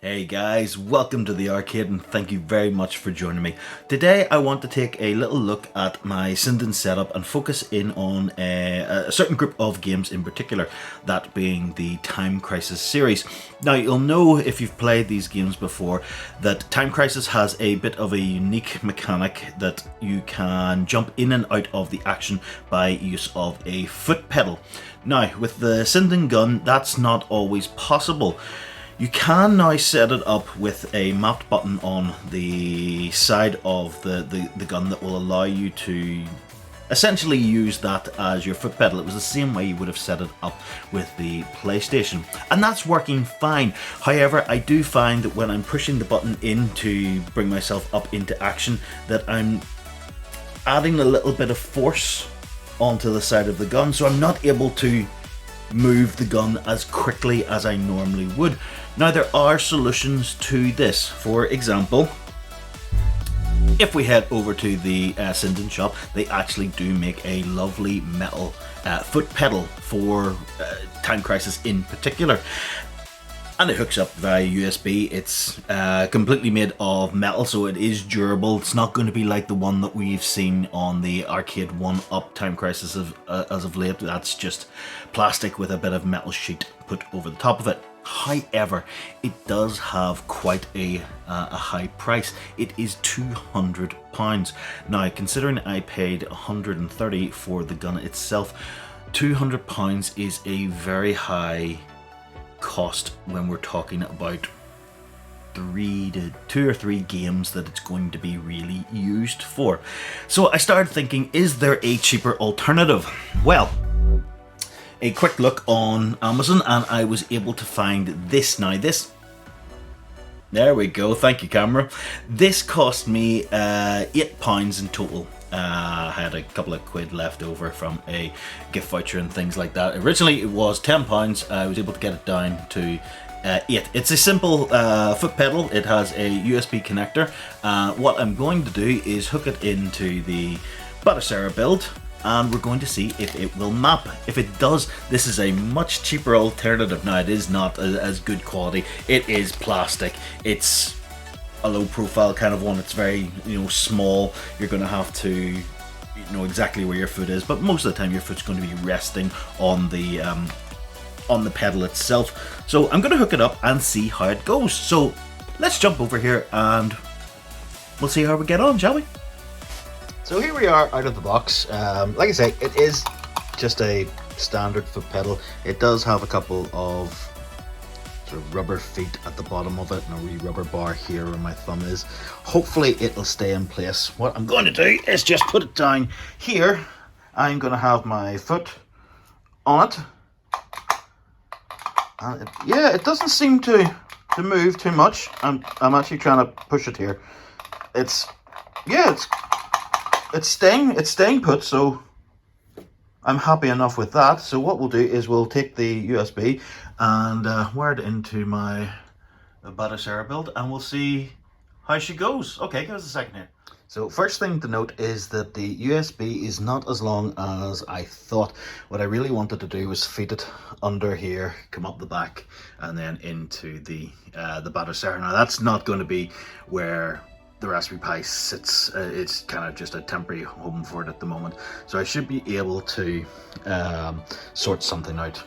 Hey guys, welcome to the arcade and thank you very much for joining me. Today I want to take a little look at my Sinden setup and focus in on a certain group of games in particular, that being the Time Crisis series. Now you'll know if you've played these games before that Time Crisis has a bit of a unique mechanic that you can jump in and out of the action by use of a foot pedal. Now with the Sinden gun that's not always possible. You can now set it up with a mapped button on the side of the gun that will allow you to essentially use that as your foot pedal. It was the same way you would have set it up with the PlayStation, and that's working fine. However, I do find that when I'm pushing the button in to bring myself up into action, that I'm adding a little bit of force onto the side of the gun, so I'm not able to move the gun as quickly as I normally would. Now there are solutions to this. For example, if we head over to the Sinden shop, they actually do make a lovely metal foot pedal for Time Crisis in particular. And it hooks up via USB. It's completely made of metal, so it is durable. It's not going to be like the one that we've seen on the Arcade 1-Up Time Crisis as of late. That's just plastic with a bit of metal sheet put over the top of it. However, it does have quite a high price. It is £200. Now, considering I paid £130 for the gun itself, £200 is a very high cost when we're talking about two or three games that it's going to be really used for. So I started thinking, is there a cheaper alternative? Well, a quick look on Amazon and I was able to find this. Now this, there we go, thank you camera. This cost me £8 in total. I had a couple of quid left over from a gift voucher and things like that. Originally it was £10. I was able to get it down to 8. It's a simple foot pedal. It has a USB connector. What I'm going to do is hook it into the Batocera build, and we're going to see if it will map. If it does, this is a much cheaper alternative. Now it is not as good quality. It is plastic. It's a low profile kind of one. It's very, small. You're going to have to know exactly where your foot is, but most of the time your foot's going to be resting on the pedal itself. So I'm going to hook it up and see how it goes. So let's jump over here and we'll see how we get on, shall we? So here we are out of the box. Like I say, it is just a standard foot pedal. It does have a couple of sort of rubber feet at the bottom of it and a wee rubber bar here where my thumb is. Hopefully it'll stay in place. What I'm going to do is just put it down here. I'm going to have my foot on it. And it doesn't seem to move too much. I'm actually trying to push it here. It's staying put, so I'm happy enough with that. So what we'll do is we'll take the USB and wire it into my Batocera build and we'll see how she goes. Okay, give us a second here. So first thing to note is that the USB is not as long as I thought. What I really wanted to do was feed it under here, come up the back, and then into the Batocera. Now that's not going to be where the Raspberry Pi sits. It's kind of just a temporary home for it at the moment. So I should be able to sort something out.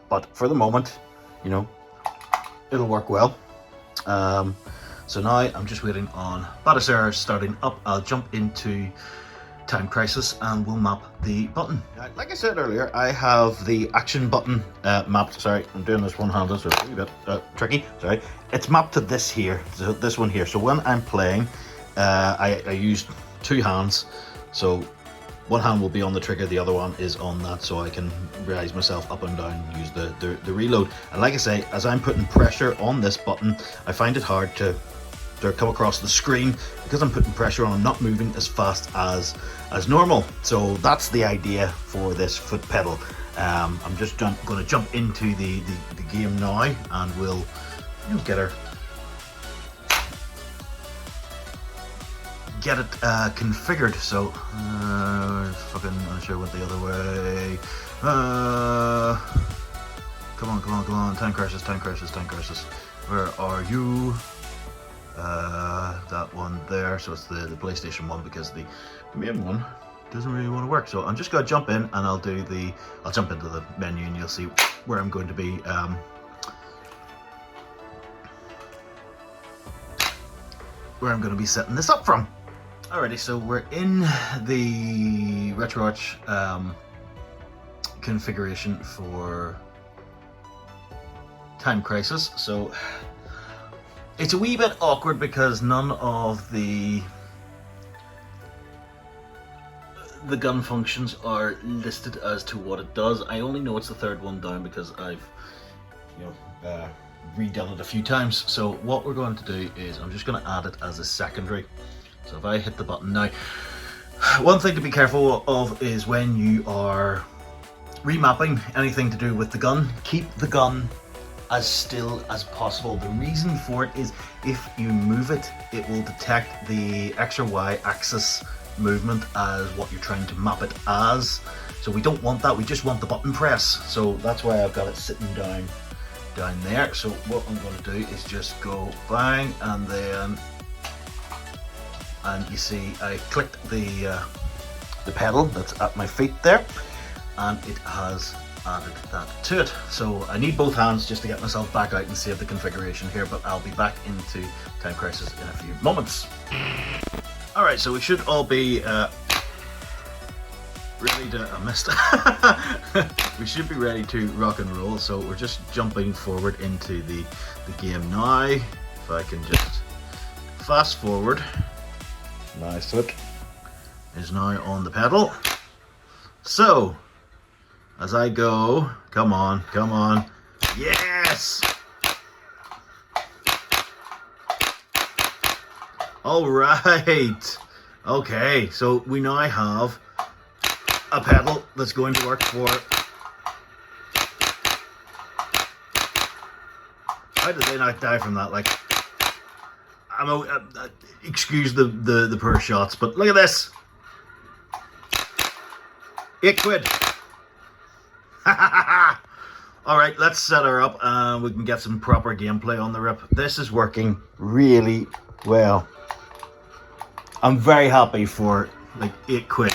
But for the moment, it'll work well. So now I'm just waiting on Batocera starting up. I'll jump into Time Crisis and we'll map the button. Like I said earlier, I have the action button mapped. Sorry, I'm doing this one-handed, so it's a wee bit tricky. Sorry. It's mapped to this here, so this one here. So when I'm playing, I use two hands. So one hand will be on the trigger, the other one is on that, so I can raise myself up and down, use the reload. And like I say, as I'm putting pressure on this button, I find it hard to come across the screen because I'm putting pressure on. I'm not moving as fast as normal. So that's the idea for this foot pedal. I'm just going to jump into the game now and we'll get it configured. So fucking I should have went the other way. Come on, Time Crisis. Where are you? That one there. So it's the PlayStation 1 because the main one doesn't really want to work. So I'm just going to jump in and I'll jump into the menu and you'll see where I'm going to be setting this up from. Alrighty, so we're in the RetroArch configuration for Time Crisis. So it's a wee bit awkward because none of the gun functions are listed as to what it does. I only know it's the third one down because I've redone it a few times. So what we're going to do is I'm just going to add it as a secondary. So if I hit the button now, one thing to be careful of is when you are remapping anything to do with the gun, keep the gun as still as possible. The reason for it is if you move it, it will detect the X or Y axis movement as what you're trying to map it as. So we don't want that, we just want the button press. So that's why I've got it sitting down there. So what I'm going to do is just go bang, and you see I clicked the pedal that's at my feet there, and it has added that to it. So I need both hands just to get myself back out and save the configuration here, but I'll be back into Time Crisis in a few moments. Alright, so we should all be ready to... I missed we should be ready to rock and roll, so we're just jumping forward into the game now. If I can just fast forward. My foot is now on the pedal. So, as I go, come on, yes! Alright, okay, so we now have a pedal that's going to work for... How did they not die from that? Like, excuse the poor shots, but look at this. £8. Alright, let's set her up and we can get some proper gameplay on the rip. This is working really well. I'm very happy for like £8.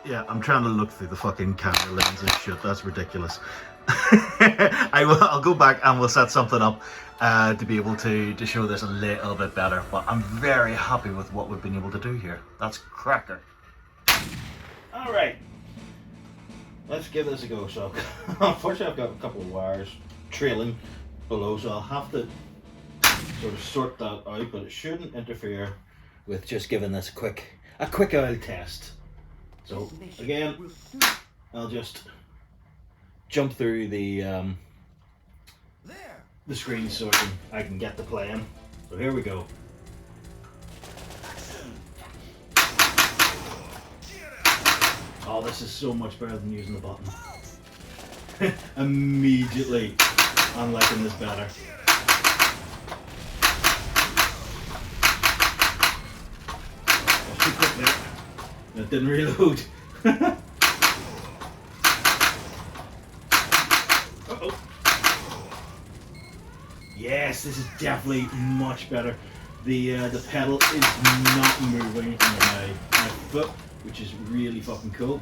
Yeah, I'm trying to look through the fucking camera lens and shit. That's ridiculous. I'll go back and we'll set something up to be able to show this a little bit better. But I'm very happy with what we've been able to do here. That's cracker. All right, let's give this a go. So, unfortunately, I've got a couple of wires trailing below, so I'll have to sort of sort that out. But it shouldn't interfere with just giving this a quick oil test. So again, I'll just jump through the screen so I can get the playing. So here we go. Oh, this is so much better than using the button. Immediately, I'm liking this better. That's too quick there. It didn't reload. Uh-oh. Yes, this is definitely much better. The pedal is not moving under my foot, which is really fucking cool.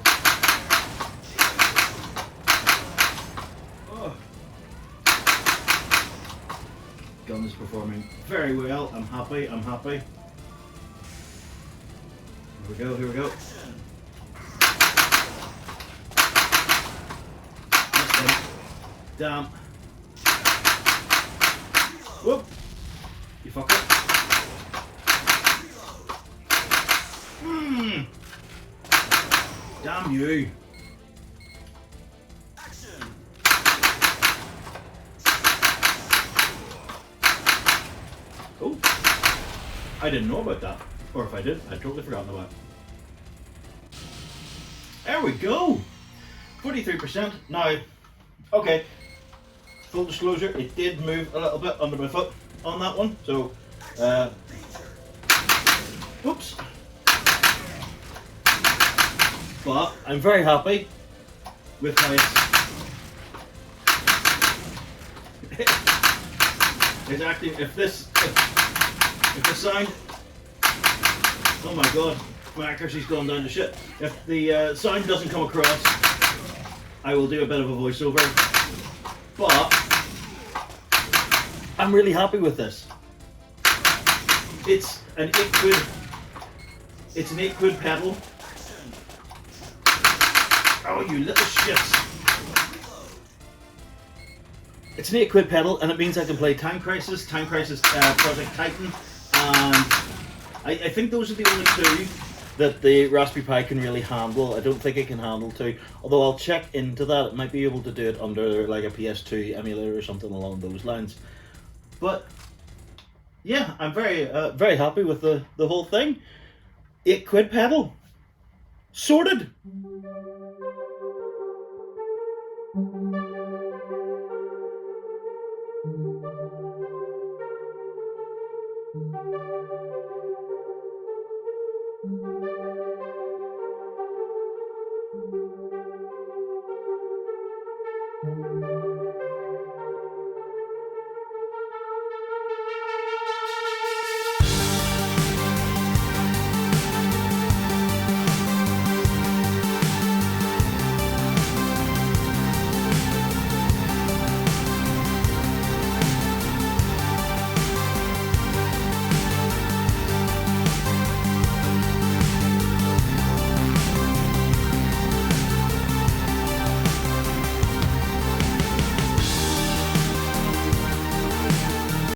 Oh. Gun is performing very well. I'm happy. Here we go. Damn. Whoop. You fucker. Damn you. Oh. I didn't know about that. Or if I did, I'd totally forgotten about it. There we go. 43%. Now, okay. Full disclosure, it did move a little bit under my foot on that one. So, whoops. But I'm very happy with how it's is acting. If the sound, oh my god, my accuracy's gone down to shit. If the sound doesn't come across, I will do a bit of a voiceover. But I'm really happy with this. It's an 8 quid. It's an 8 quid pedal. Oh, you little shits. It's an 8 quid pedal, and it means I can play Time Crisis, Project Titan, and I think those are the only two that the Raspberry Pi can really handle. I don't think it can handle two, although I'll check into that. It might be able to do it under like a PS2 emulator or something along those lines. But yeah, I'm very happy with the whole thing. 8 quid pedal. Sorted.